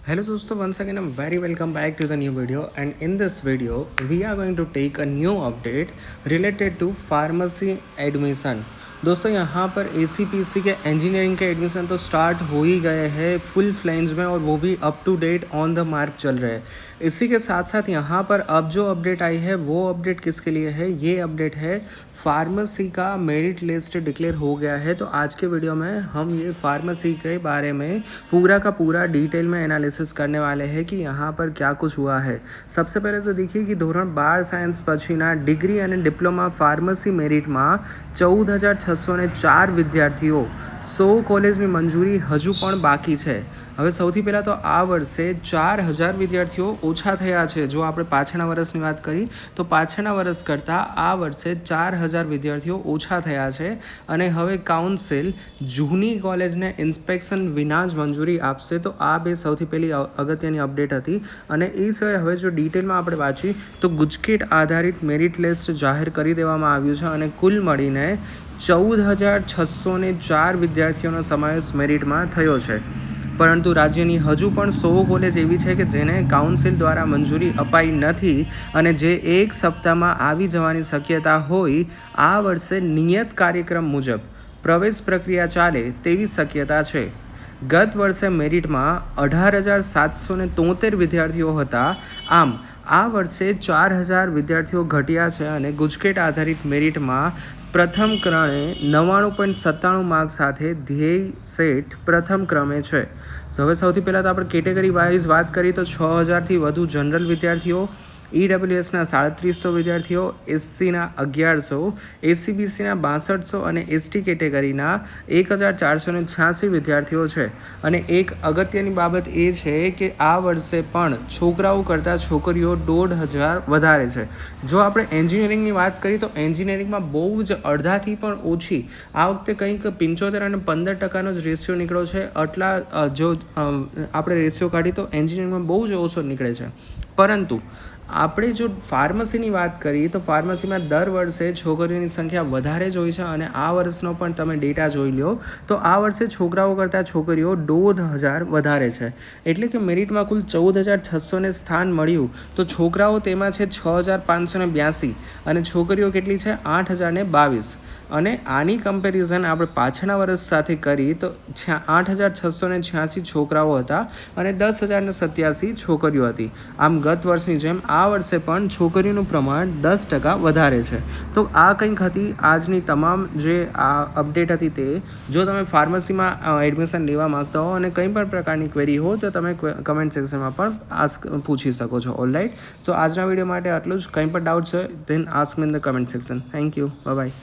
Hello दोस्तों, once again I'm very welcome back to the new video, and in this video we are going to take a new update related to pharmacy admission। दोस्तों यहाँ पर ACPC के engineering के admission तो start हो ही गए हैं फुल फ्लेंज में, और वो भी up to date on the mark चल रहे हैं। इसी के साथ साथ यहाँ पर अब जो अपडेट आई है वो अपडेट किसके लिए है? ये अपडेट है फार्मेसी का मेरिट लिस्ट डिक्लेयर हो गया है। तो आज के वीडियो में हम ये फार्मेसी के बारे में पूरा का पूरा डिटेल में एनालिसिस करने वाले हैं कि यहाँ पर क्या कुछ हुआ है। सबसे पहले तो देखिए कि ધોરણ 12 સાયન્સ પછીના ડિગ્રી અને ડિપ્લોમા ફાર્મસી મેરિટમાં 14,604 વિદ્યાર્થીઓ 100 કોલેજની મંજૂરી હજુ પણ બાકી છે। હવે સૌથી પહેલાં તો આ વર્ષે 4,000 વિદ્યાર્થીઓ ઓછા થયા છે। જો આપણે પાછળના વર્ષની વાત કરી તો પાછળના વર્ષ કરતાં આ વર્ષે 4,000 વિદ્યાર્થીઓ ઓછા થયા છે, અને હવે કાઉન્સિલ જૂની કોલેજને ઇન્સ્પેક્શન વિના જ મંજૂરી આપશે। તો આ બે સૌથી પહેલી અગત્યની અપડેટ હતી। અને એ સિવાય હવે જો ડિટેલમાં આપણે વાંચી તો ગુજકેટ આધારિત મેરિટ લિસ્ટ જાહેર કરી દેવામાં આવ્યું છે, અને કુલ મળીને 14,604 વિદ્યાર્થીઓનો સમાવેશ મેરિટમાં થયો છે। પરંતુ રાજ્યની હજુ પણ 100 કોલેજ એવી છે કે જેને કાઉન્સિલ દ્વારા મંજૂરી અપાઈ નથી, અને જે એક સપ્તાહમાં આવી જવાની શક્યતા હોય। આ વર્ષે નિયત કાર્યક્રમ મુજબ પ્રવેશ પ્રક્રિયા ચાલે તેવી શક્યતા છે। ગત વર્ષે મેરિટમાં 18,773 વિદ્યાર્થીઓ હતા, આમ આ વર્ષે 4,000 વિદ્યાર્થીઓ ઘટ્યા છે, અને ગુજકેટ આધારિત મેરિટમાં પ્રથમ ક્રમે 99.97 માર્ક સાથે ધ્યેય સેટ પ્રથમ ક્રમે છે। હવે સૌથી પહેલાં તો આપણે કેટેગરી વાઇઝ વાત કરીએ તો 6,000થી વધુ જનરલ વિદ્યાર્થીઓ, EWSના 3,300 વિદ્યાર્થીઓ, SCના 1,100, ACBCના 6200 અને ST કેટેગરીના 1,486 વિદ્યાર્થીઓ છે। અને એક અગત્યની બાબત એ છે કે આ વર્ષે પણ છોકરાઓ કરતાં છોકરીઓ 1,500 વધારે છે। જો આપણે એન્જિનિયરિંગની વાત કરીએ તો એન્જિનિયરિંગમાં બહુ જ અડધાથી પણ ઓછી આ વખતે કંઈક 75 અને 15% જ રેશિયો નીકળ્યો છે। આટલા જો આપણે રેશિયો કાઢીએ તો એન્જિનિયરિંગમાં બહુ જ ઓછો નીકળે છે। પરંતુ આપણે જો ફાર્મસીની વાત કરીએ તો ફાર્મસીમાં દર વર્ષે છોકરીઓની સંખ્યા વધારે જ હોય છે, અને આ વર્ષનો પણ તમે ડેટા જોઈ લો તો આ વર્ષે છોકરાઓ કરતાં છોકરીઓ 1,500 વધારે છે। એટલે કે મેરિટમાં કુલ 14,600 સ્થાન મળ્યું, તો છોકરાઓ તેમાં છે 6,582 અને છોકરીઓ કેટલી છે? 8,022। અને આની કમ્પેરિઝન આપણે પાછળના વર્ષ સાથે કરી તો 8,686 છોકરાઓ હતા અને 10,087 છોકરીઓ હતી। આમ ગત વર્ષની જેમ આ વર્ષે પણ છોકરીઓનું પ્રમાણ 10% વધારે છે। તો આ કંઈક હતી આજની તમામ જે આ અપડેટ હતી તે। જો તમે ફાર્મસીમાં એડમિશન લેવા માગતા હો અને કંઈ પણ પ્રકારની ક્વેરી હો તો તમે કમેન્ટ સેક્શનમાં પણ પૂછી શકો છો। ઓલરાઈટ, સો આજના વિડીયો માટે આટલું જ। કંઈ પણ ડાઉટ છે then ask me in the comment section. Thank you, bye by.